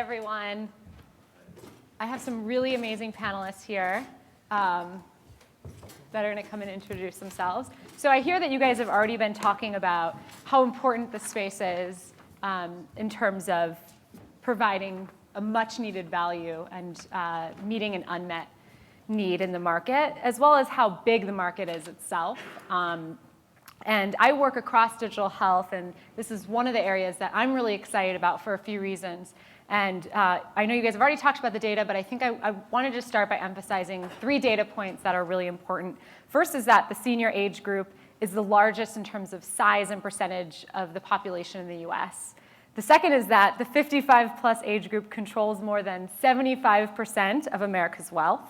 everyone. I have some really amazing panelists here that are going to come and introduce themselves. So I hear that you guys have already been talking about how important the space is in terms of providing a much needed value and meeting an unmet need in the market, as well as how big the market is itself. And I work across digital health, and this is one of the areas that I'm really excited about for a few reasons. And I know you guys have already talked about the data, but I think I wanted to start by emphasizing 3 data points that are really important. First is that the senior age group is the largest in terms of size and percentage of the population in the US. The second is that the 55-plus age group controls more than 75% of America's wealth.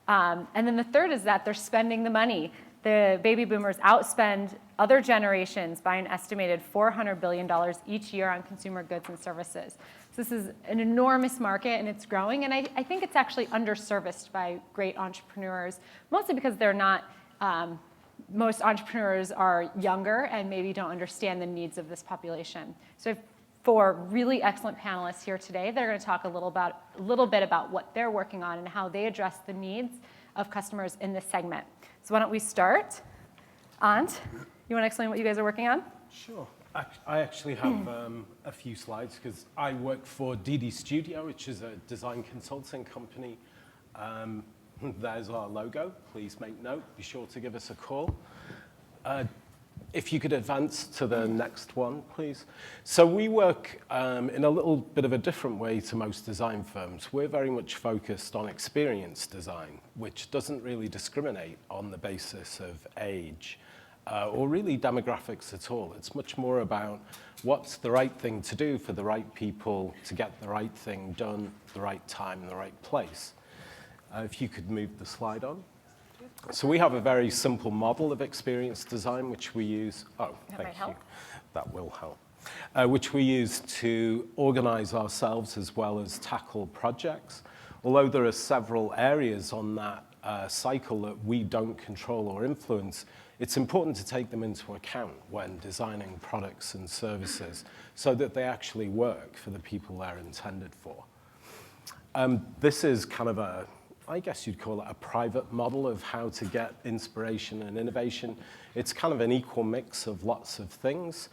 And then the third is that they're spending the money. The baby boomers outspend other generations by an estimated $400 billion each year on consumer goods and services. So this is an enormous market, and it's growing. And I think it's actually underserviced by great entrepreneurs, mostly because they're not, most entrepreneurs are younger and maybe don't understand the needs of this population. So 4 really excellent panelists here today that are going to talk a little bit about what they're working on and how they address the needs of customers in this segment. So why don't we start? Ant, you want to explain what you guys are working on? Sure. I actually have a few slides because I work for DDSTUDIO, which is a design consulting company. There's our logo. Please make note. Be sure to give us a call. If you could advance to the next one, please. So we work in a little bit of a different way to most design firms. We're very much focused on experience design, which doesn't really discriminate on the basis of age or really demographics at all. It's much more about what's the right thing to do for the right people to get the right thing done, the right time, the right place. If you could move the slide on. So we have a very simple model of experience design, which we use. Oh, thank you. That will help. Which we use to organize ourselves as well as tackle projects. Although there are several areas on that cycle that we don't control or influence, it's important to take them into account when designing products and services so that they actually work for the people they're intended for. This is kind of I guess you'd call it a private model of how to get inspiration and innovation. It's kind of an equal mix of lots of things,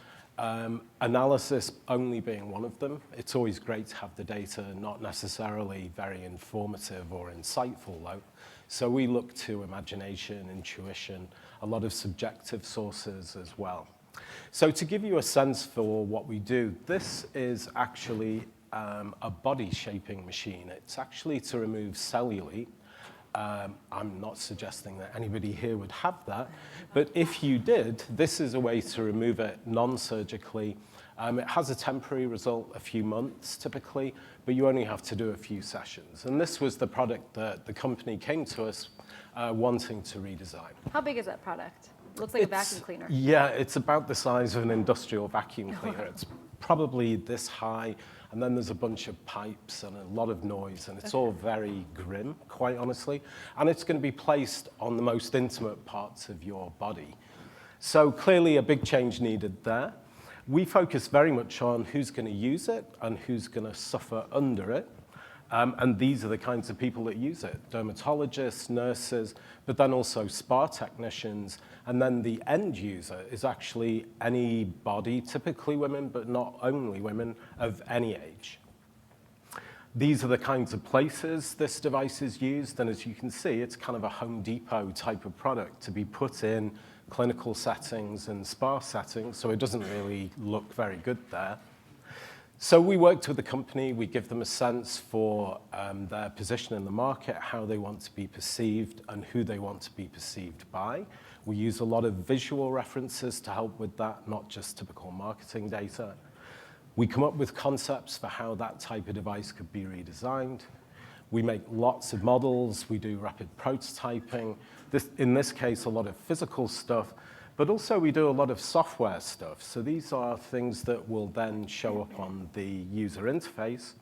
analysis only being one of them. It's always great to have the data, not necessarily very informative or insightful, though. So we look to imagination, intuition, a lot of subjective sources as well. So to give you a sense for what we do, this is actually a body shaping machine. It's actually to remove cellulite. I'm not suggesting that anybody here would have that, but if you did, this is a way to remove it non-surgically. It has a temporary result, a few months typically, but you only have to do a few sessions. And this was the product that the company came to us wanting to redesign. How big is that product? It looks like a vacuum cleaner. Yeah, it's about the size of an industrial vacuum cleaner. It's probably this high. And then there's a bunch of pipes and a lot of noise, and it's all very grim, quite honestly. And it's going to be placed on the most intimate parts of your body. So clearly a big change needed there. We focus very much on who's going to use it and who's going to suffer under it. And these are the kinds of people that use it: dermatologists, nurses, but then also spa technicians. And then the end user is actually anybody, typically women, but not only women, of any age. These are the kinds of places this device is used. And as you can see, it's kind of a Home Depot type of product to be put in clinical settings and spa settings. So it doesn't really look very good there. So we worked with the company. We give them a sense for their position in the market, how they want to be perceived, and who they want to be perceived by. We use a lot of visual references to help with that, not just typical marketing data. We come up with concepts for how that type of device could be redesigned. We make lots of models. We do rapid prototyping. In this case, a lot of physical stuff. But also we do a lot of software stuff. So these are things that will then show up on the user interface.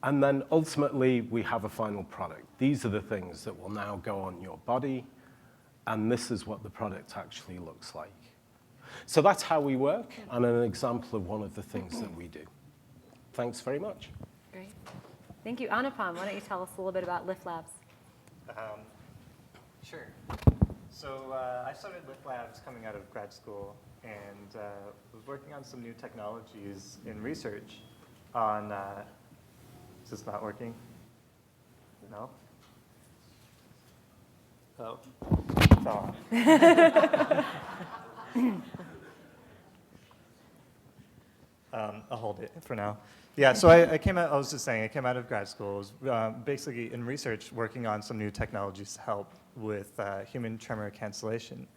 And then ultimately, we have a final product. These are the things that will now go on your body. And this is what the product actually looks like. So that's how we work, and an example of one of the things that we do. Thanks very much. Great. Thank you. Anupam, why don't you tell us a little bit about Lift Labs? Sure. So I started Lift Labs coming out of grad school and was working on some new technologies in research on, is this not working? No? Oh, it's on. I'll hold it for now. Yeah, so I came out, I was just saying, I came out of grad school, was basically in research working on some new technologies to help with human tremor cancellation.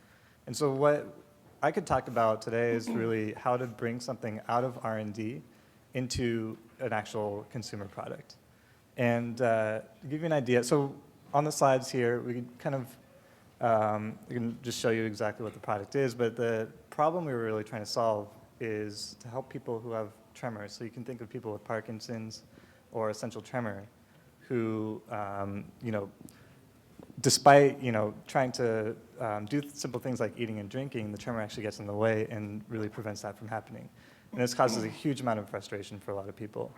And so what I could talk about today is really how to bring something out of R&D into an actual consumer product. And to give you an idea, so on the slides here, we can kind of, we can just show you exactly what the product is, but the problem we were really trying to solve is to help people who have tremors. So you can think of people with Parkinson's or essential tremor who, despite, trying to do simple things like eating and drinking, the tremor actually gets in the way and really prevents that from happening. And this causes a huge amount of frustration for a lot of people.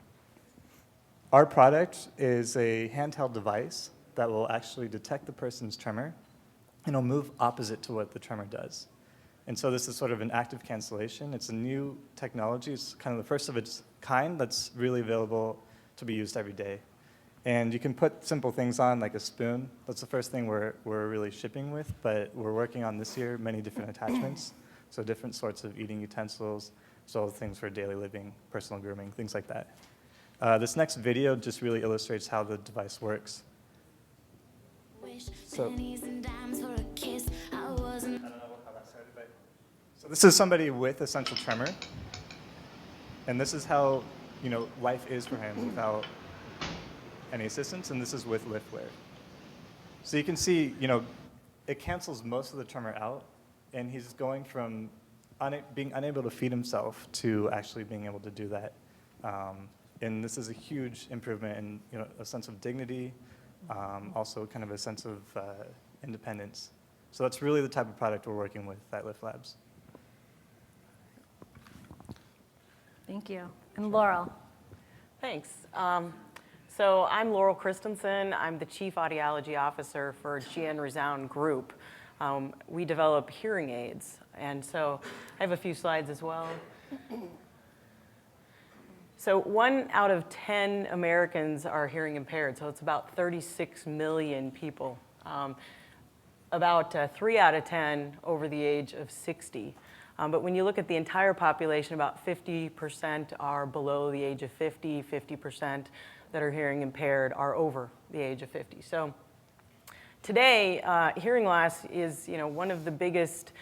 Our product is a handheld device that will actually detect the person's tremor and it'll move opposite to what the tremor does. And so this is sort of an active cancellation. It's a new technology. It's kind of the first of its kind that's really available to be used every day. And you can put simple things on, like a spoon. That's the first thing we're really shipping with, but we're working on this year many different attachments, so different sorts of eating utensils, so things for daily living, personal grooming, things like that. This next video just really illustrates how the device works. So, I don't know how that started, but so this is somebody with essential tremor, and this is how life is for him without any assistance, and this is with liftwear. So you can see, it cancels most of the tremor out, and he's going from being unable to feed himself to actually being able to do that. And this is a huge improvement in a sense of dignity, also kind of a sense of independence. So that's really the type of product we're working with at Lift Labs. Thank you. And Laurel. Thanks. So I'm Laurel Christensen. I'm the Chief Audiology Officer for GN ReSound Group. We develop hearing aids. And so I have a few slides as well. So 1 out of 10 Americans are hearing impaired. So it's about 36 million people. About 3 out of 10 over the age of 60. But when you look at the entire population, about 50% are below the age of 50, 50% that are hearing impaired are over the age of 50. So today, hearing loss is one of the biggest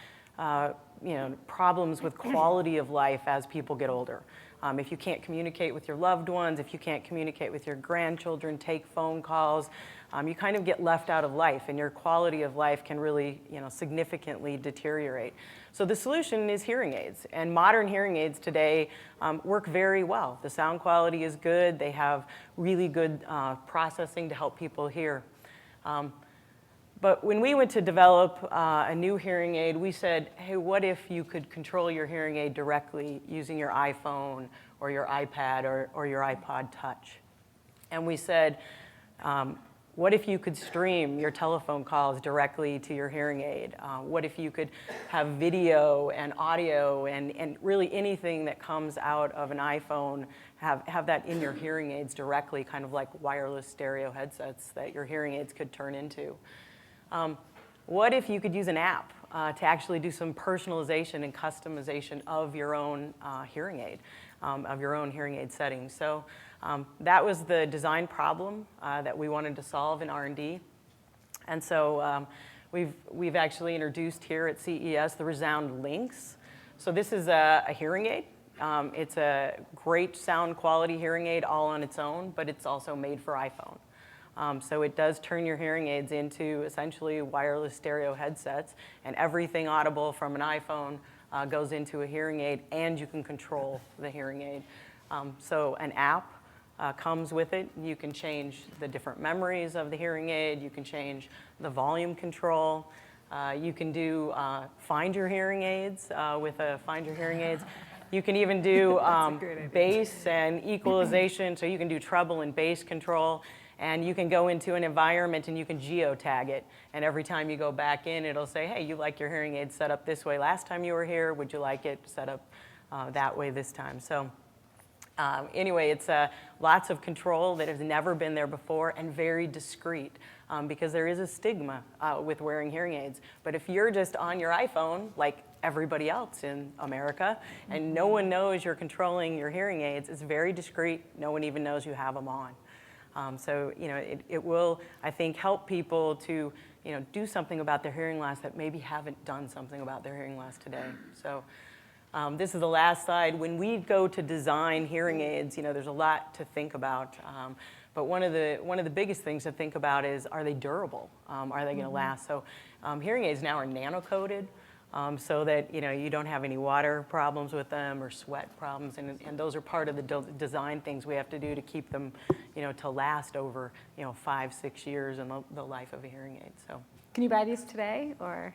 problems with quality of life as people get older. If you can't communicate with your loved ones, if you can't communicate with your grandchildren, take phone calls, you kind of get left out of life, and your quality of life can really significantly deteriorate. So the solution is hearing aids, and modern hearing aids today work very well. The sound quality is good. They have really good processing to help people hear. But when we went to develop a new hearing aid, we said, hey, what if you could control your hearing aid directly using your iPhone or your iPad or your iPod Touch? And we said, what if you could stream your telephone calls directly to your hearing aid? What if you could have video and audio and really anything that comes out of an iPhone, have that in your hearing aids directly, kind of like wireless stereo headsets that your hearing aids could turn into? What if you could use an app to actually do some personalization and customization of your own hearing aid, of your own hearing aid settings? So that was the design problem that we wanted to solve in R&D. And so we've actually introduced here at CES the ReSound Lynx. So this is a hearing aid. It's a great sound quality hearing aid all on its own, but it's also made for iPhone. So it does turn your hearing aids into essentially wireless stereo headsets, and everything audible from an iPhone goes into a hearing aid, and you can control the hearing aid. So an app comes with it. You can change the different memories of the hearing aid. You can change the volume control. You can do find your hearing aids with a find your hearing aids. You can even do That's a great idea. bass and equalization, so you can do treble and bass control. And you can go into an environment and you can geotag it. And every time you go back in, it'll say, hey, you like your hearing aid set up this way last time you were here. Would you like it set up that way this time? So anyway, it's lots of control that has never been there before and very discreet because there is a stigma with wearing hearing aids. But if you're just on your iPhone, like everybody else in America, and no one knows you're controlling your hearing aids, it's very discreet. No one even knows you have them on. So, you know, it will, I think, help people to, you know, do something about their hearing loss that maybe haven't done something about their hearing loss today. So this is the last slide. When we go to design hearing aids, you know, there's a lot to think about. But one of the biggest things to think about is, are they durable? Are they going to last? So hearing aids now are nano-coated. So that, you know, you don't have any water problems with them or sweat problems, and those are part of the design things we have to do to keep them, you know, to last over, you know, 5-6 years in the life of a hearing aid. So, Can you buy these today, or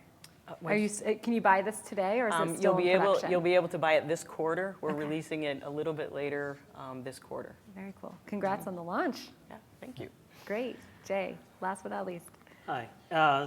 can you buy this today, or is it still in production? You'll be able to buy it this quarter. We're releasing it a little bit later this quarter. Very cool. Congrats on the launch. Yeah, thank you. Great. Jay, last but not least. Hi.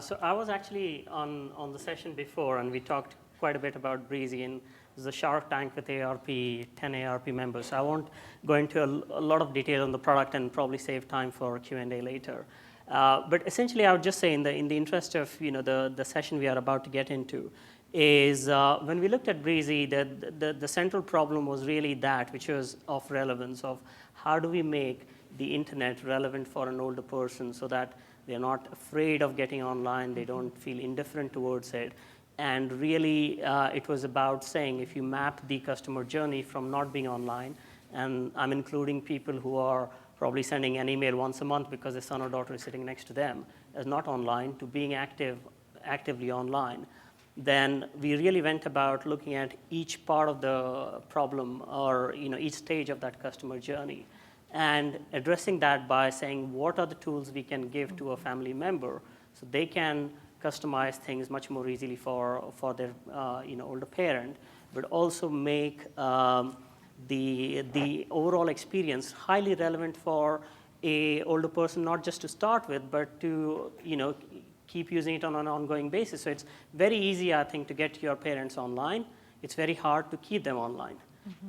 So I was actually on the session before, and we talked quite a bit about Breezie, and there's a Shark Tank with 10 ARP members. So I won't go into a lot of detail on the product and probably save time for Q&A later. But essentially, I would just say, in the interest of, you know, the session we are about to get into, is when we looked at Breezie, the central problem was really that, which was of relevance, of how do we make the internet relevant for an older person so that they're not afraid of getting online, they don't feel indifferent towards it. And really, it was about saying, if you map the customer journey from not being online, and I'm including people who are probably sending an email once a month because their son or daughter is sitting next to them, as not online, to being actively online, then we really went about looking at each part of the problem, or, you know, each stage of that customer journey, and addressing that by saying, what are the tools we can give to a family member so they can customize things much more easily for their you know, older parent, but also make the overall experience highly relevant for a older person, not just to start with, but to, you know, keep using it on an ongoing basis. So it's very easy, I think, to get your parents online. It's very hard to keep them online.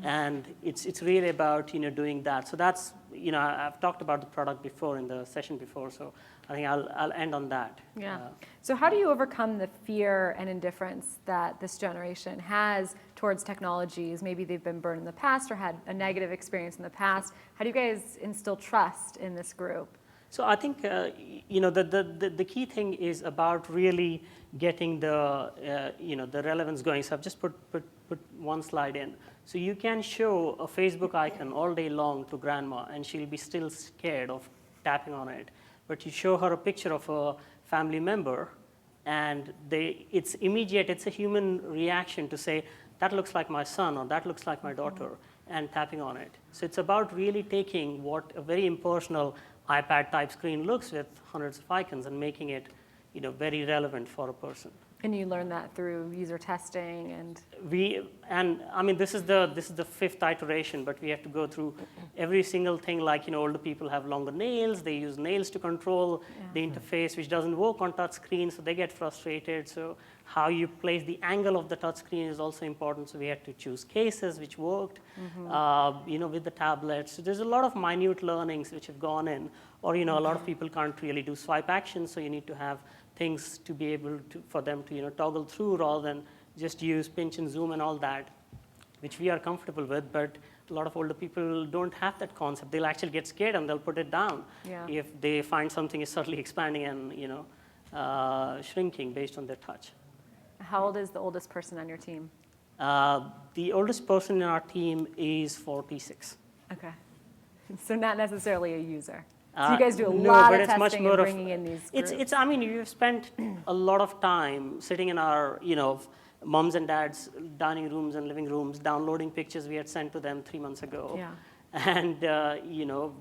And it's really about, you know, doing that. So that's, you know, I've talked about the product before in the session before, so I think I'll end on that. Yeah. So how do you overcome the fear and indifference that this generation has towards technologies? Maybe they've been burned in the past or had a negative experience in the past. How do you guys instill trust in this group? So I think, you know, the key thing is about really getting the, you know, the relevance going. So I've just put one slide in. So you can show a Facebook icon all day long to grandma, and she'll be still scared of tapping on it. But you show her a picture of a family member, and it's immediate. It's a human reaction to say, that looks like my son, or that looks like my daughter, and tapping on it. So it's about really taking what a very impersonal iPad-type screen looks with hundreds of icons and making it, you know, very relevant for a person. And you learn that through user testing and... And I mean, this is the fifth iteration, but we have to go through every single thing. Like, you know, older people have longer nails. They use nails to control the interface, which doesn't work on touch screen, so they get frustrated. So how you place the angle of the touch screen is also important. So we had to choose cases which worked, you know, with the tablets. So there's a lot of minute learnings which have gone in. Or, you know, a lot of people can't really do swipe actions, so you need to have things to be able to, for them to, you know, toggle through rather than just use pinch and zoom and all that, which we are comfortable with, but a lot of older people don't have that concept. They'll actually get scared and they'll put it down if they find something is suddenly expanding and, you know, shrinking based on their touch. How old is the oldest person on your team? The oldest person in our team is 46. Okay. So not necessarily a user. So you guys do a lot of testing and bringing in these groups. I mean, we've spent a lot of time sitting in our, you know, moms and dads' dining rooms and living rooms, downloading pictures we had sent to them 3 months ago. Yeah. And, you know,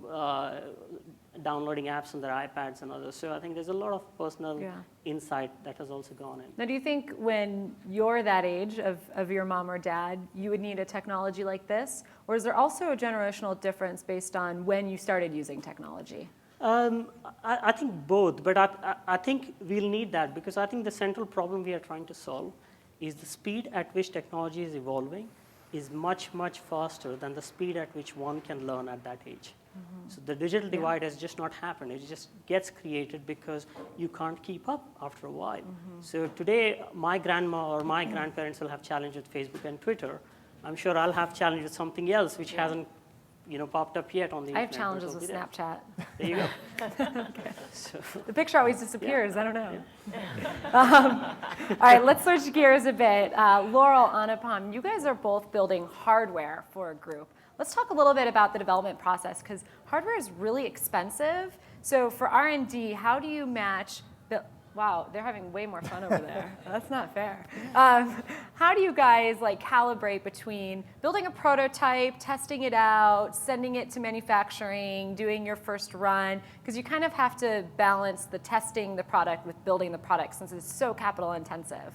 downloading apps on their iPads and others. So I think there's a lot of personal insight that has also gone in. Now, do you think when you're that age of your mom or dad, you would need a technology like this? Or is there also a generational difference based on when you started using technology? I think both, but I think we'll need that because I think the central problem we are trying to solve is the speed at which technology is evolving is much, much faster than the speed at which one can learn at that age. So the digital divide has just not happened. It just gets created because you can't keep up after a while. So today, my grandma or my grandparents will have challenge with Facebook and Twitter. I'm sure I'll have challenge with something else which hasn't popped up yet on the I have internet. challenges with Snapchat. There you go. So, The picture always disappears. I don't know. All right, let's switch gears a bit. Laurel, Anupam, you guys are both building hardware for a group. Let's talk a little bit about the development process because hardware is really expensive. So for R&D, how do you match? Wow, they're having way more fun over there. That's not fair. How do you guys calibrate between building a prototype, testing it out, sending it to manufacturing, doing your first run? Because you kind of have to balance the testing the product with building the product since it's so capital intensive.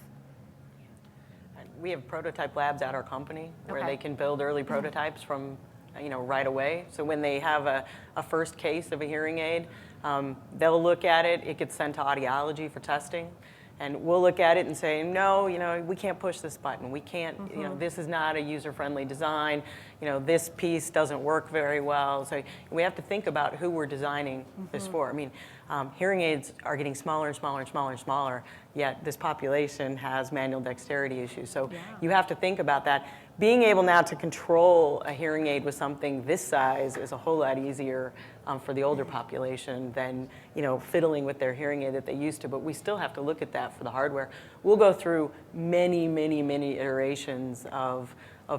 We have prototype labs at our company where Okay. they can build early prototypes from right away. So when they have a first case of a hearing aid, they'll look at it. It gets sent to Audiology for testing. And we'll look at it and say, no, we can't push this button. We can't, this is not a user-friendly design. This piece doesn't work very well. So we have to think about who we're designing this for. I mean, hearing aids are getting smaller and smaller and smaller and smaller, yet this population has manual dexterity issues. So you have to think about that. Being able now to control a hearing aid with something this size is a whole lot easier for the older population than fiddling with their hearing aid that they used to. But we still have to look at that for the hardware. We'll go through many, many, many iterations of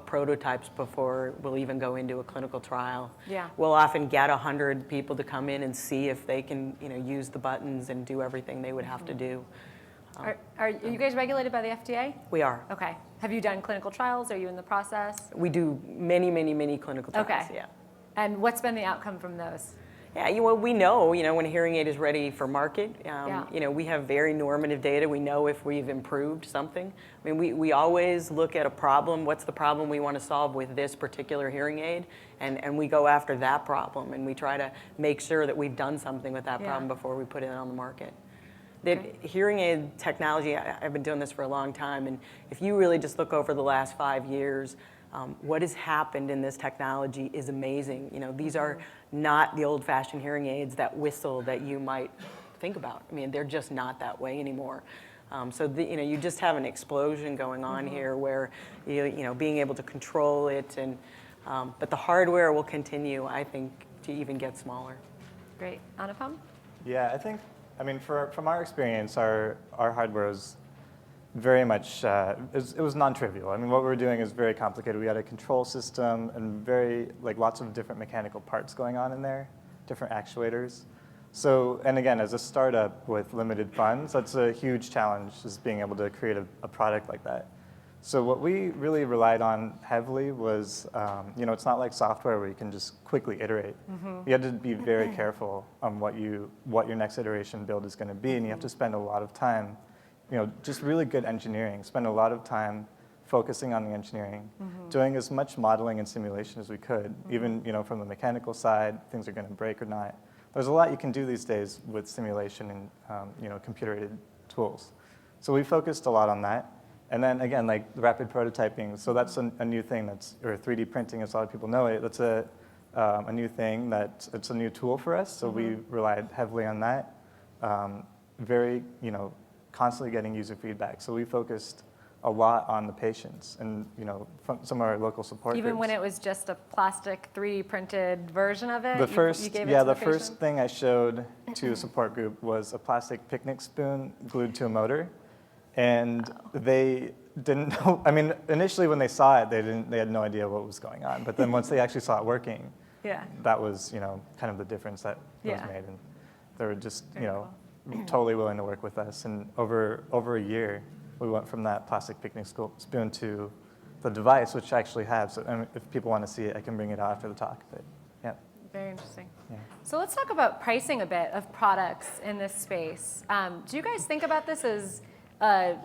prototypes before we'll even go into a clinical trial. Yeah. We'll often get 100 people to come in and see if they can use the buttons and do everything they would have to do. Are you guys regulated by the FDA? We are. Okay. Have you done clinical trials? Are you in the process? We do many, many, many clinical trials. Okay. Yeah. And what's been the outcome from those? Yeah, we know, when a hearing aid is ready for market. Yeah. We have very normative data. We know if we've improved something. I mean, we always look at a problem. What's the problem we want to solve with this particular hearing aid? And we go after that problem, and we try to make sure that we've done something with that problem before we put it on the market. The hearing aid technology, I've been doing this for a long time, and if you really just look over the last 5 years, what has happened in this technology is amazing. These are not the old-fashioned hearing aids that whistle that you might think about. I mean, they're just not that way anymore. So you just have an explosion going on here where being able to control it, and but the hardware will continue, I think, to even get smaller. Great. Anupam? Yeah, from our experience, our hardware was very much, it was non-trivial. I mean, what we were doing is very complicated. We had a control system and lots of different mechanical parts going on in there, different actuators. So, and again, as a startup with limited funds, that's a huge challenge, is being able to create a product like that. So what we really relied on heavily was, it's not like software where you can just quickly iterate. You had to be very careful on what your next iteration build is going to be, and you have to spend a lot of time, just really good engineering, spend a lot of time focusing on the engineering, doing as much modeling and simulation as we could, even from the mechanical side, things are going to break or not. There's a lot you can do these days with simulation and computer-aided tools. So we focused a lot on that. And then again, rapid prototyping, so that's a new thing or 3D printing, as a lot of people know it. That's a new thing, it's a new tool for us, so we relied heavily on that. Constantly getting user feedback. So we focused a lot on the patients and from some of our local support Even groups. when it was just a plastic 3D printed version of it? The first, you gave it to the patient? first thing I showed to a support group was a plastic picnic spoon glued to a motor. And they didn't know, initially when they saw it, they had no idea what was going on. But then once they actually saw it working, that was, kind of the difference that was made. And they were just, totally willing to work with us. And over a year, we went from that plastic picnic spoon to the device, which I actually have. So if people want to see it, I can bring it out after the talk. But yeah. Very interesting. Yeah. So let's talk about pricing a bit of products in this space. Do you guys think about this as the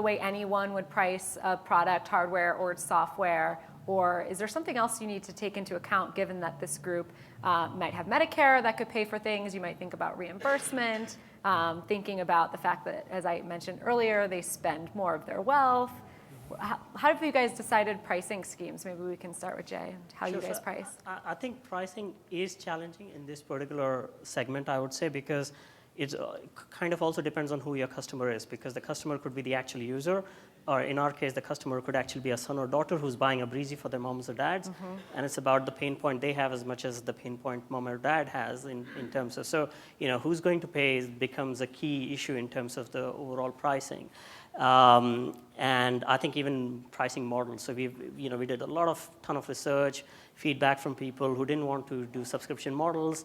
way anyone would price a product, hardware or software? Or is there something else you need to take into account given that this group might have Medicare that could pay for things? You might think about reimbursement, thinking about the fact that, as I mentioned earlier, they spend more of their wealth. How have you guys decided pricing schemes? Maybe we can start with Jay, how you guys price. I think pricing is challenging in this particular segment, I would say, because it kind of also depends on who your customer is, because the customer could be the actual user, or in our case, the customer could actually be a son or daughter who's buying a Breezie for their moms or dads, and it's about the pain point they have as much as the pain point mom or dad has in terms of, so, who's going to pay becomes a key issue in terms of the overall pricing. And I think even pricing models. So we did a ton of research, feedback from people who didn't want to do subscription models.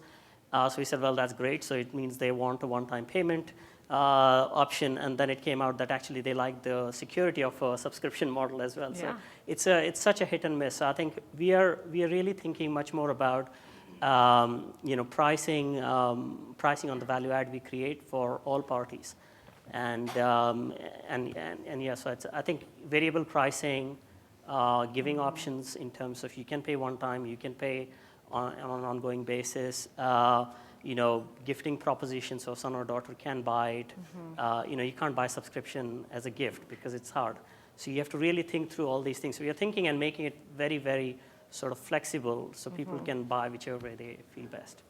So we said, well, that's great. So it means they want a one-time payment option, and then it came out that actually they like the security of a subscription model as well. Yeah. So it's such a hit and miss. So I think we are really thinking much more about pricing on the value add we create for all parties. And yeah, so I think variable pricing, giving options in terms of you can pay one time, you can pay on an ongoing basis, gifting propositions, so son or daughter can buy it. You can't buy subscription as a gift because it's hard. So you have to really think through all these things. So we are thinking and making it very, very sort of flexible so people can buy whichever way they feel best.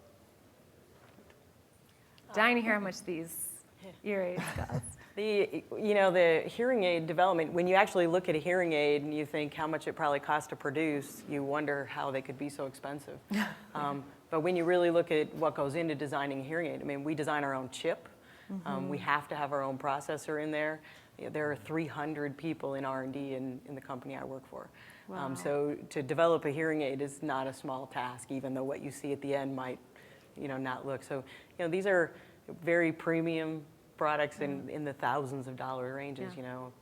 Dying to hear how much these ear aids cost. The hearing aid development, when you actually look at a hearing aid and you think how much it probably costs to produce, you wonder how they could be so expensive. But when you really look at what goes into designing a hearing aid, I mean, we design our own chip. We have to have our own processor in there. There are 300 people in R&D in the company I work for. Wow. So to develop a hearing aid is not a small task, even though what you see at the end might, not look. So, these are very premium products in the thousands of dollar ranges,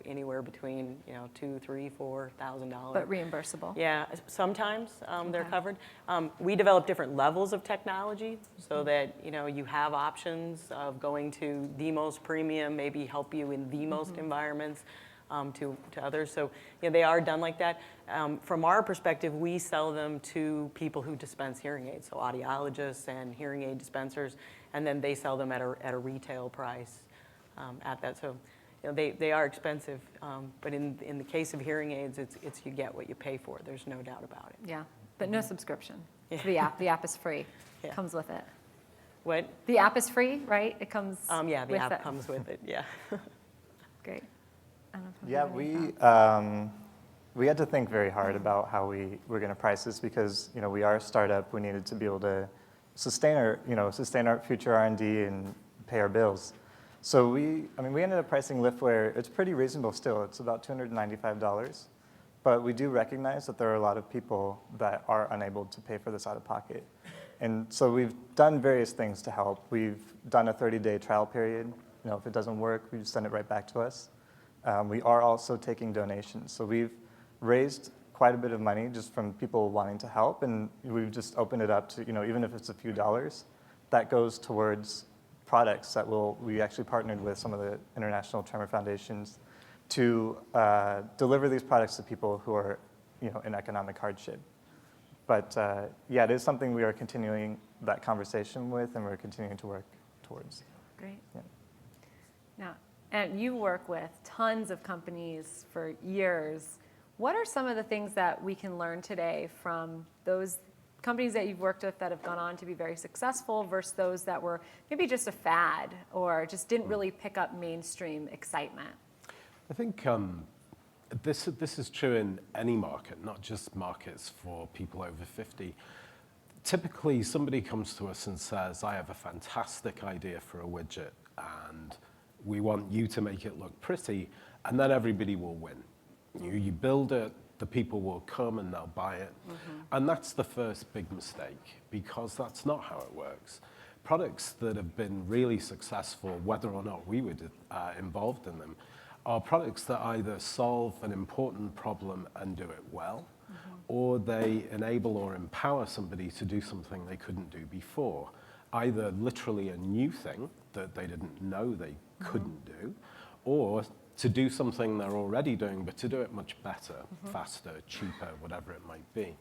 anywhere between, $2,000, $3,000, $4,000. But reimbursable. Yeah, sometimes they're covered. We develop different levels of technology so that, you have options of going to the most premium, maybe help you in the most environments to others. So, they are done like that. From our perspective, we sell them to people who dispense hearing aids, so audiologists and hearing aid dispensers, and then they sell them at a retail price. At that, so they are expensive, but in the case of hearing aids, it's you get what you pay for. There's no doubt about it. Yeah, but no subscription. Yeah. So the app is free. Yeah. Comes with it. What? The app is free, right? It comes. Yeah, the with app it. comes with it. Yeah. Great. I don't know if you Yeah, have any thoughts. we had to think very hard about how we were going to price this because we are a startup. We needed to be able to sustain our future R&D and pay our bills. So we ended up pricing Liftware. It's pretty reasonable still. It's about $295. But we do recognize that there are a lot of people that are unable to pay for this out of pocket. And so we've done various things to help. We've done a 30-day trial period. If it doesn't work, we just send it right back to us. We are also taking donations. So we've raised quite a bit of money just from people wanting to help. And we've just opened it up to, even if it's a few dollars, that goes towards products that we actually partnered with some of the international tremor foundations to deliver these products to people who are, in economic hardship. But yeah, it is something we are continuing that conversation with, and we're continuing to work towards. Great. Yeah. Now, and you work with tons of companies for years. What are some of the things that we can learn today from those companies that you've worked with that have gone on to be very successful versus those that were maybe just a fad or just didn't really pick up mainstream excitement? I think this is true in any market, not just markets for people over 50. Typically, somebody comes to us and says, I have a fantastic idea for a widget, and we want you to make it look pretty, and then everybody will win. You build it, the people will come and they'll buy it. And that's the first big mistake, because that's not how it works. Products that have been really successful, whether or not we were involved in them, are products that either solve an important problem and do it well, or they enable or empower somebody to do something they couldn't do before, either literally a new thing that they didn't know they couldn't do, or to do something they're already doing, but to do it much better, faster, cheaper, whatever it might be.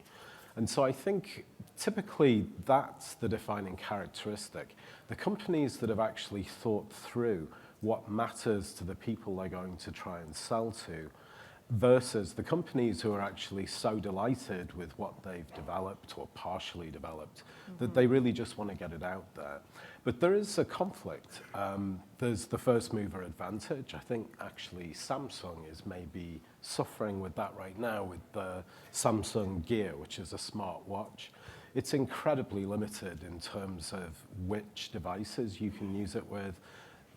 And so I think typically that's the defining characteristic. The companies that have actually thought through what matters to the people they're going to try and sell to versus the companies who are actually so delighted with what they've developed or partially developed that they really just want to get it out there. But there is a conflict. There's the first mover advantage. I think actually Samsung is maybe suffering with that right now with the Samsung Gear, which is a smart watch. It's incredibly limited in terms of which devices you can use it with.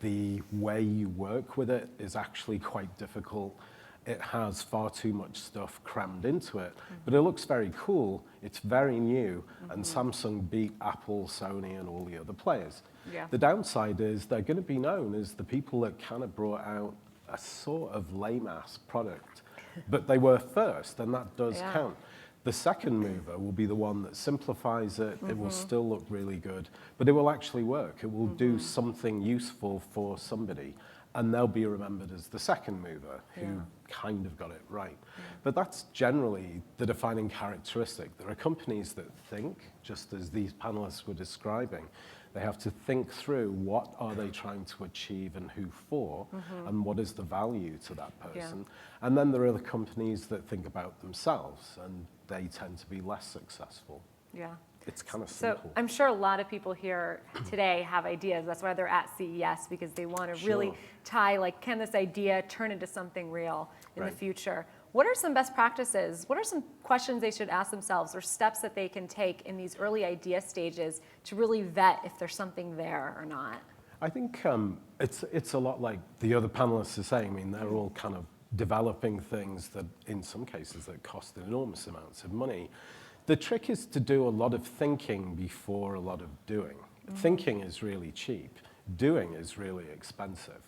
The way you work with it is actually quite difficult. It has far too much stuff crammed into it, but it looks very cool. It's very new, and Samsung beat Apple, Sony, and all the other players. Yeah. The downside is they're going to be known as the people that kind of brought out a sort of lame-ass product, but they were first, and that does count. The second mover will be the one that simplifies it. It will still look really good, but it will actually work. It will do something useful for somebody, and they'll be remembered as the second mover who kind of got it right. But that's generally the defining characteristic. There are companies that think, just as these panelists were describing, they have to think through what are they trying to achieve and who for, and what is the value to that person. And then there are the companies that think about themselves, and they tend to be less successful. Yeah. It's kind of So simple. I'm sure a lot of people here today have ideas. That's why they're at CES, because they want to really tie, like, can this idea turn into something real in the future? What are some best practices? What are some questions they should ask themselves or steps that they can take in these early idea stages to really vet if there's something there or not? I think it's a lot like the other panelists are saying. I mean, they're all kind of developing things that, in some cases, that cost enormous amounts of money. The trick is to do a lot of thinking before a lot of doing. Thinking is really cheap. Doing is really expensive.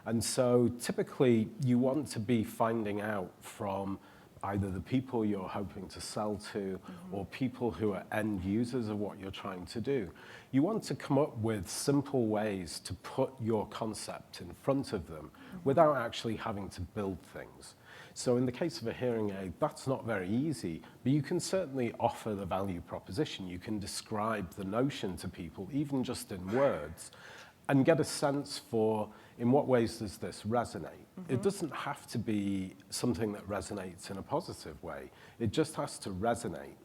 And so typically you want to be finding out from either the people you're hoping to sell to or people who are end users of what you're trying to do. You want to come up with simple ways to put your concept in front of them without actually having to build things. So in the case of a hearing aid, that's not very easy, but you can certainly offer the value proposition. You can describe the notion to people, even just in words, and get a sense for in what ways does this resonate. It doesn't have to be something that resonates in a positive way. It just has to resonate.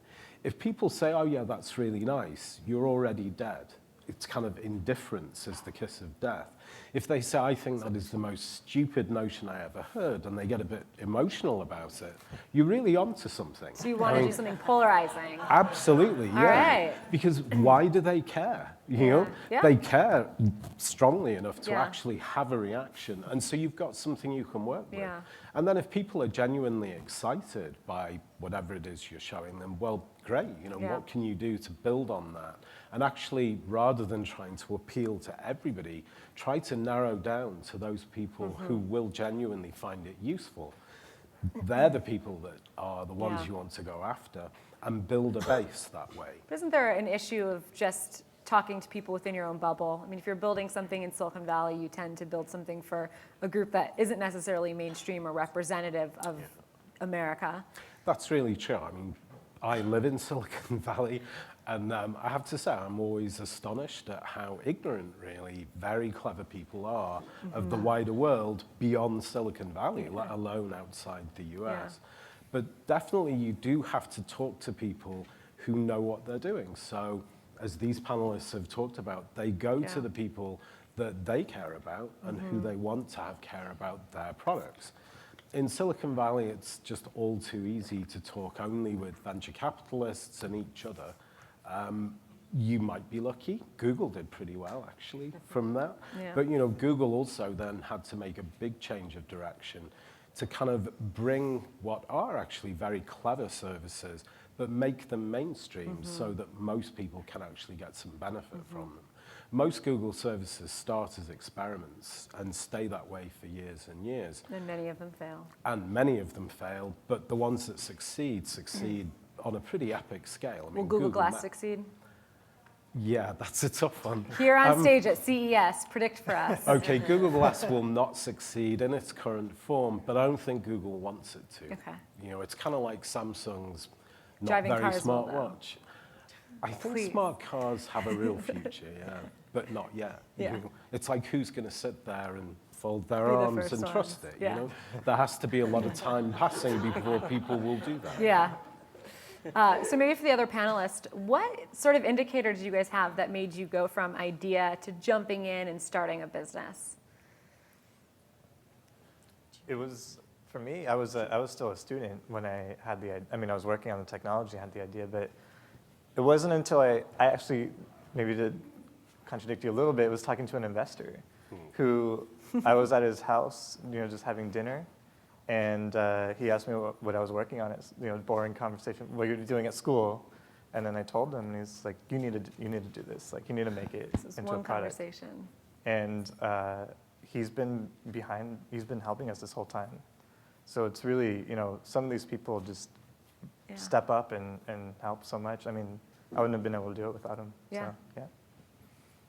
If people say, oh yeah, that's really nice, you're already dead. It's kind of indifference is the kiss of death. If they say, I think that is the most stupid notion I ever heard, and they get a bit emotional about it, you're really onto something. So you want to do something polarizing. Absolutely, yeah. All right. Because why do they care? You know, Yeah. they care strongly enough to Yeah. actually have a reaction, and so you've got something you can work with. Yeah. And then if people are genuinely excited by whatever it is you're showing them, well, great. You know, what can you do to build on that? And actually, rather than trying to appeal to everybody, try to narrow down to those people who will genuinely find it useful. They're the people that are the ones you want to go after, and build a base that way. But isn't there an issue of just talking to people within your own bubble? I mean, if you're building something in Silicon Valley, you tend to build something for a group that isn't necessarily mainstream or representative of America. That's really true. I mean, I live in Silicon Valley, and I have to say I'm always astonished at how ignorant, really, very clever people are of the wider world beyond Silicon Valley, let alone outside the US. But definitely you do have to talk to people who know what they're doing. So as these panelists have talked about, they go to the people that they care about and who they want to have care about their products. In Silicon Valley, it's just all too easy to talk only with venture capitalists and each other. You might be lucky. Google did pretty well, actually, from that. But you know, Google also then had to make a big change of direction to kind of bring what are actually very clever services, but make them mainstream so that most people can actually get some benefit from them. most Google services start as experiments and stay that way for years and years. And many of them fail. And many of them fail, but the ones that succeed on a pretty epic scale. I mean, Will Google Glass Ma- succeed? Yeah, that's a tough one. Here on stage at CES, predict for us. Okay, Google Glass will not succeed in its current form, but I don't think Google wants it to. Okay. You know, it's kind of like Samsung's not Driving very cars will, smartwatch. I think Please. smart cars have a real future, yeah, but not yet. Yeah. Google, it's like who's going to sit there and fold their Be the arms first and ones. trust it, Yeah. you know? There has to be a lot of time passing before people will do that. Yeah. So maybe for the other panelists, what sort of indicator did you guys have that made you go from idea to jumping in and starting a business? It was, for me, I was still a student when I had the, I mean, I was working on the technology, had the idea, but it wasn't until I actually, maybe to contradict you a little bit, was talking to an investor who, I was at his house, you know, just having dinner, and he asked me what I was working on. It's, you know, boring conversation, what you're doing at school. And then I told him, and he's like, you need to do this. Like, you need to make it This is into one a product. conversation. And he's been helping us this whole time. So it's really, you know, some of these people just Yeah. step up and help so much. I mean, I wouldn't have been able to do it without him. Yeah. So, yeah.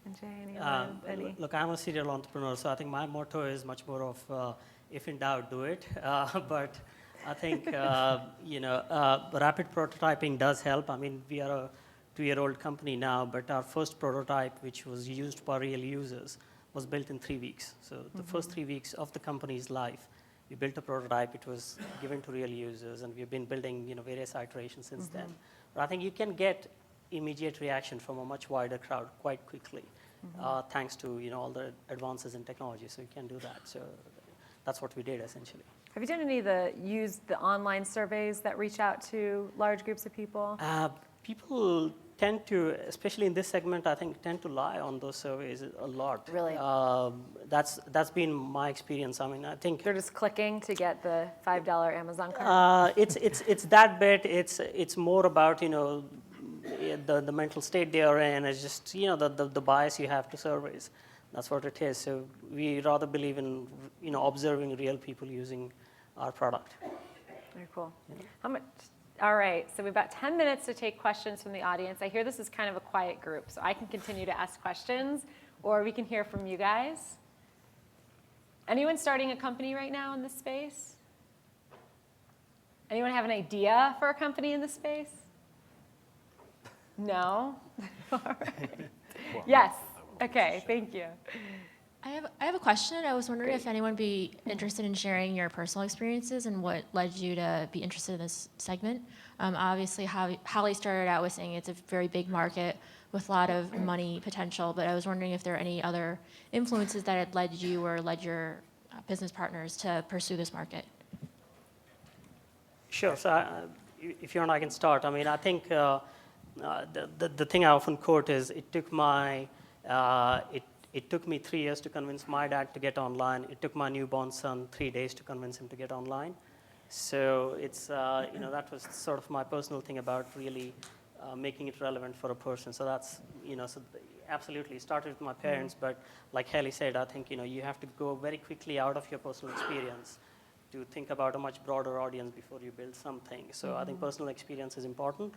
And Jay, any? Look, I'm a serial entrepreneur, so I think my motto is much more of, if in doubt, do it. But I think, rapid prototyping does help. I mean, we are a 2-year-old company now, but our first prototype, which was used by real users, was built in 3 weeks. So the first 3 weeks of the company's life, we built a prototype. It was given to real users, and we've been building, you know, various iterations since then. But I think you can get immediate reaction from a much wider crowd quite quickly, thanks to, you know, all the advances in technology. So you can do that. So that's what we did essentially. Have you done any of the online surveys that reach out to large groups of people? People tend to, especially in this segment, I think, tend to lie on those surveys a lot. Really? That's been my experience. I mean, I think They're just clicking to get the $5 Amazon card? it's that bit. It's more about, you know, the mental state they are in. It's just, you know, the bias you have to surveys. That's what it is. So we rather believe in, you know, observing real people using our product. Very cool. How much? All right, so we've got 10 minutes to take questions from the audience. I hear this is kind of a quiet group, so I can continue to ask questions, or we can hear from you guys. Anyone starting a company right now in this space? Anyone have an idea for a company in this space? No? All right. Yes. Okay, thank you. I have a question. I was wondering if anyone would be interested in sharing your personal experiences and what led you to be interested in this segment. Obviously, Halle started out with saying it's a very big market with a lot of money potential, but I was wondering if there are any other influences that had led you or led your business partners to pursue this market. Sure. So if you want, I can start. I mean, I think the thing I often quote is it took me 3 years to convince my dad to get online. It took my newborn son 3 days to convince him to get online. So it's, you know, that was sort of my personal thing about really making it relevant for a person. So that's, you know, so absolutely started with my parents, but like Halle said, I think, you know, you have to go very quickly out of your personal experience to think about a much broader audience before you build something. So I think personal experience is important.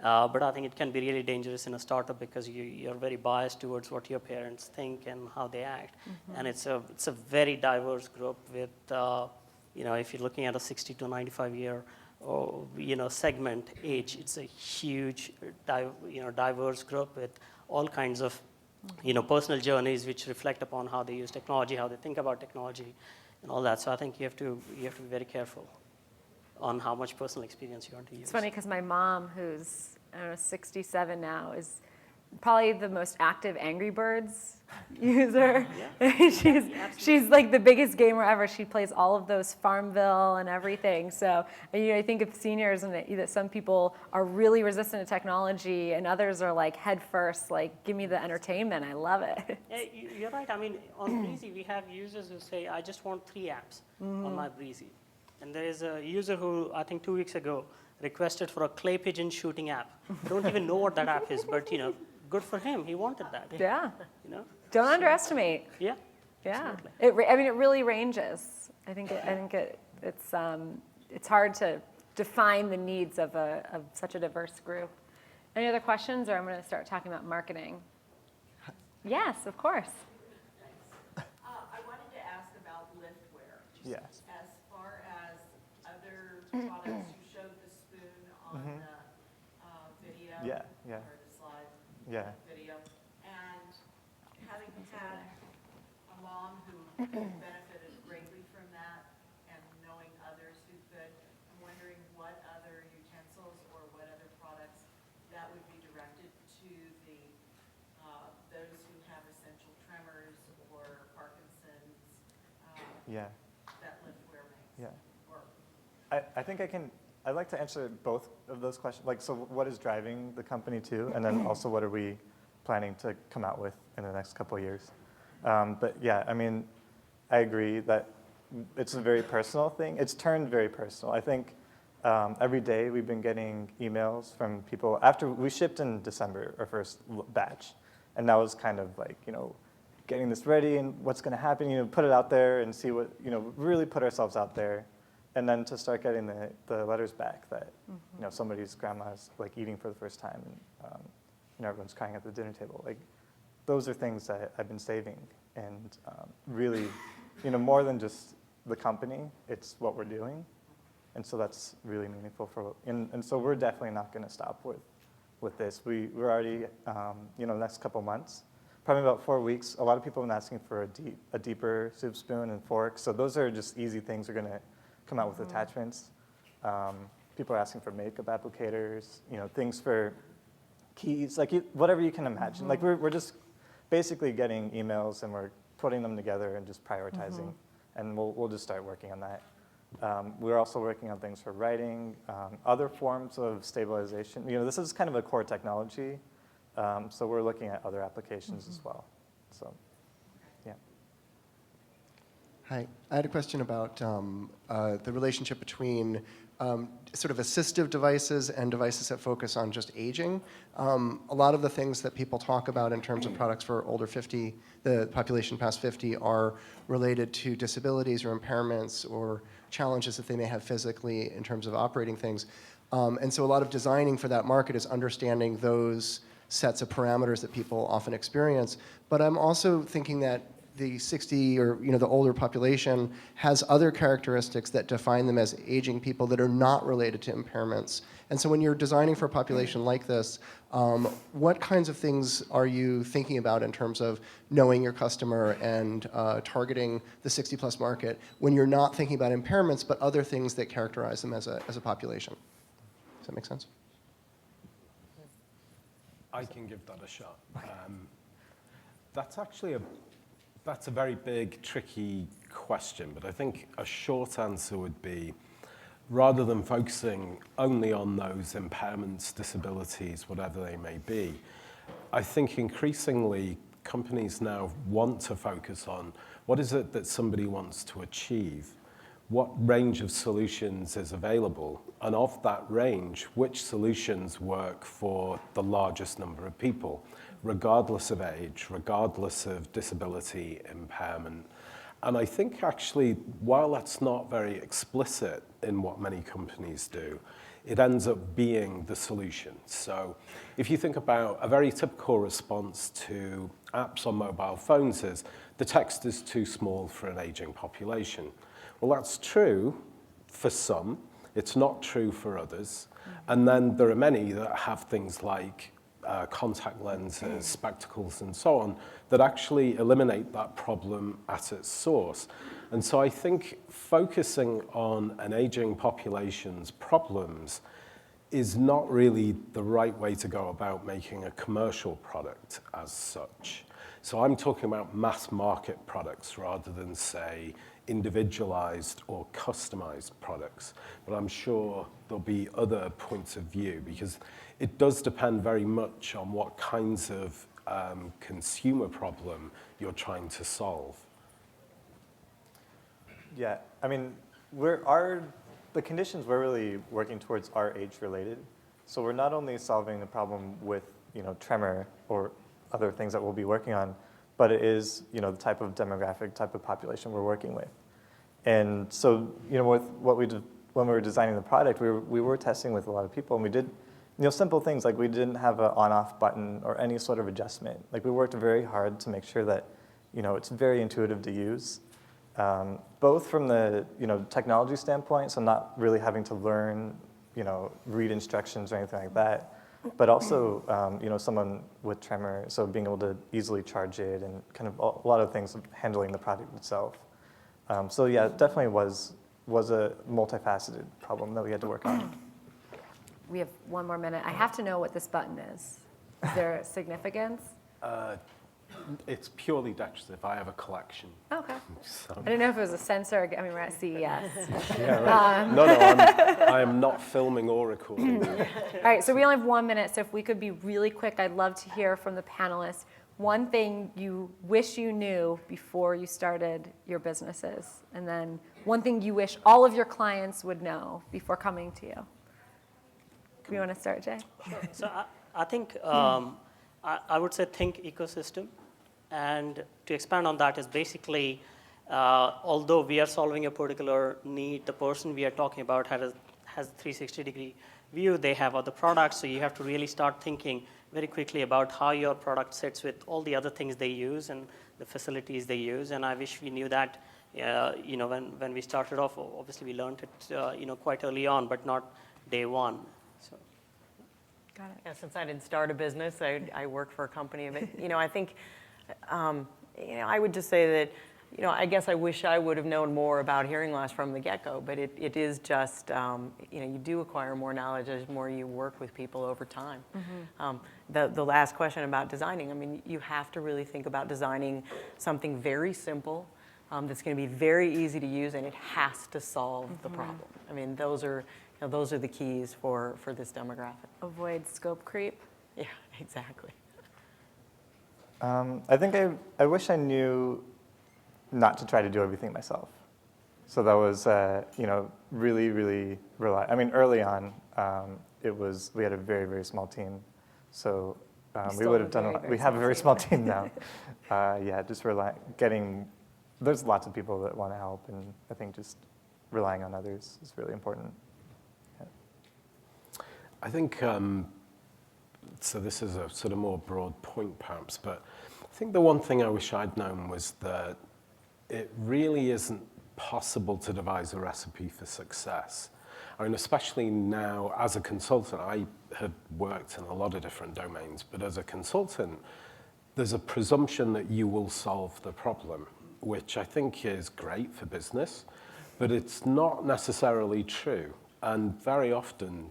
But I think it can be really dangerous in a startup because you're very biased towards what your parents think and how they act. And it's a very diverse group with, you know, if you're looking at a 60 to 95 year, you know, segment age, it's a huge, diverse group with all kinds of, you know, personal journeys which reflect upon how they use technology, how they think about technology, and all that. So I think you have to be very careful on how much personal experience you want to use. It's funny because my mom, who's, I don't know, 67 now, is probably the most active Angry Birds user. She's like the biggest gamer ever. She plays all of those Farmville and everything. So, you know, I think of seniors and that some people are really resistant to technology and others are like head first, like give me the entertainment. I love it. Yeah, you're right. I mean, on Breezie, we have users who say, I just want 3 apps on my Breezie. And there is a user who, I think 2 weeks ago, requested for a clay pigeon shooting app. I don't even know what that app is, but, you know, good for him. He wanted that. Yeah. You know? Don't underestimate. Yeah. Yeah. Absolutely. I mean, it really ranges. It's hard to define the needs of such a diverse group. Any other questions, or I'm going to start talking about marketing? Yes, of course. I wanted to ask about liftware. Yes. As far as other products, you showed the spoon on the video. Yeah, yeah. Or the slide Yeah. video. And having had a mom who benefited greatly from that and knowing others who could, I'm wondering what other utensils or what other products that would be directed to the those who have essential tremors or Parkinson's Yeah. that liftware makes Yeah. work. I think I'd like to answer both of those questions. Like, so what is driving the company too? And then also what are we planning to come out with in the next couple of years? But yeah, I mean, I agree that it's a very personal thing. It's turned very personal. I think every day we've been getting emails from people after we shipped in December, our first batch. And that was kind of like, getting this ready and what's going to happen, put it out there and see what, really put ourselves out there. And then to start getting the letters back that, somebody's grandma's like eating for the first time and everyone's crying at the dinner table. Like, those are things that I've been saving. And really, more than just the company, it's what we're doing. And so that's really meaningful and so we're definitely not going to stop with this. We're already, next couple months, probably about 4 weeks, a lot of people have been asking for a deeper soup spoon and fork. So those are just easy things we're going to come out with attachments. People are asking for makeup applicators, things for keys, like whatever you can imagine. Like we're just basically getting emails and we're putting them together and just prioritizing. And we'll just start working on that. We're also working on things for writing, other forms of stabilization. This is kind of a core technology, so we're looking at other applications as well. So, yeah. Hi, I had a question about the relationship between sort of assistive devices and devices that focus on just aging. A lot of the things that people talk about in terms of products for older 50, the population past 50, are related to disabilities or impairments or challenges that they may have physically in terms of operating things. And so a lot of designing for that market is understanding those sets of parameters that people often experience. But I'm also thinking that the 60 or the older population has other characteristics that define them as aging people that are not related to impairments. And so when you're designing for a population like this, what kinds of things are you thinking about in terms of knowing your customer and targeting the 60-plus market when you're not thinking about impairments but other things that characterize them as a population? Does that make sense? I can give that a shot. That's a very big, tricky question, but I think a short answer would be, rather than focusing only on those impairments, disabilities, whatever they may be, I think increasingly companies now want to focus on what is it that somebody wants to achieve, what range of solutions is available, and of that range, which solutions work for the largest number of people, regardless of age, regardless of disability, impairment. And I think actually, while that's not very explicit in what many companies do, it ends up being the solution. So if you think about a very typical response to apps on mobile phones is, the text is too small for an aging population. Well, that's true for some. It's not true for others. And then there are many that have things like contact lenses, spectacles, and so on, that actually eliminate that problem at its source. And so I think focusing on an aging population's problems is not really the right way to go about making a commercial product as such. So I'm talking about mass market products rather than, say, individualized or customized products. But I'm sure there'll be other points of view, because it does depend very much on what kinds of consumer problem you're trying to solve. Yeah, I mean, the conditions we're really working towards are age-related. So we're not only solving the problem with tremor or other things that we'll be working on, but it is, the type of demographic, type of population we're working with. And so, with what we did when we were designing the product, we were testing with a lot of people, and we did, simple things like we didn't have an on-off button or any sort of adjustment. Like we worked very hard to make sure that, it's very intuitive to use, both from the, technology standpoint, so not really having to learn, read instructions or anything like that, but also, someone with tremor, so being able to easily charge it and kind of a lot of things handling the product itself. So yeah, it definitely was a multifaceted problem that we had to work on. We have one more minute. I have to know what this button is. Is there a significance? It's purely decorative. I have a collection. Okay. So. I didn't know if it was a sensor. I mean, we're at CES. Yeah, right. No, I am not filming or recording. All right, so we only have 1 minute, so if we could be really quick, I'd love to hear from the panelists one thing you wish you knew before you started your businesses, and then one thing you wish all of your clients would know before coming to you. Do you want to start, Jay? Sure. So I think I would say think ecosystem. And to expand on that is basically, although we are solving a particular need, the person we are talking about has a 360-degree view. They have other products, so you have to really start thinking very quickly about how your product sits with all the other things they use and the facilities they use. And I wish we knew that, when we started off. Obviously, we learned it, quite early on, but not day one. So. Got it. Yeah, since I didn't start a business, I work for a company. But, I think, I would just say that, I guess I wish I would have known more about hearing loss from the get-go, but it is just, you do acquire more knowledge as more you work with people over time. Mm-hmm. The last question about designing, I mean, you have to really think about designing something very simple that's going to be very easy to use, and it has to solve the problem. I mean, those are the keys for this demographic. Avoid scope creep. Yeah, exactly. I think I wish I knew not to try to do everything myself. So that was, really, really I mean, early on, we had a very, very small team. So we would have done a lot. We have a very small team now. Just there's lots of people that want to help, and I think just relying on others is really important. Yeah. I think, so this is a sort of more broad point perhaps, but I think the one thing I wish I'd known was that it really isn't possible to devise a recipe for success. I mean, especially now as a consultant, I have worked in a lot of different domains, but as a consultant, there's a presumption that you will solve the problem, which I think is great for business, but it's not necessarily true. And very often,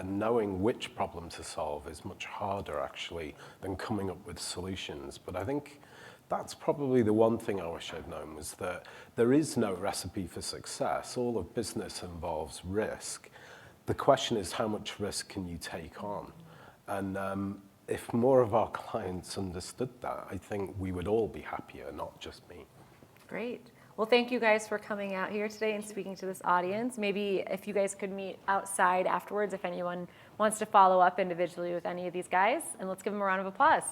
knowing which problem to solve is much harder, actually, than coming up with solutions. But I think that's probably the one thing I wish I'd known, was that there is no recipe for success. All of business involves risk. The question is, how much risk can you take on? And if more of our clients understood that, I think we would all be happier, not just me. Great. Well, thank you guys for coming out here today and speaking to this audience. Maybe if you guys could meet outside afterwards, if anyone wants to follow up individually with any of these guys, and let's give them a round of applause.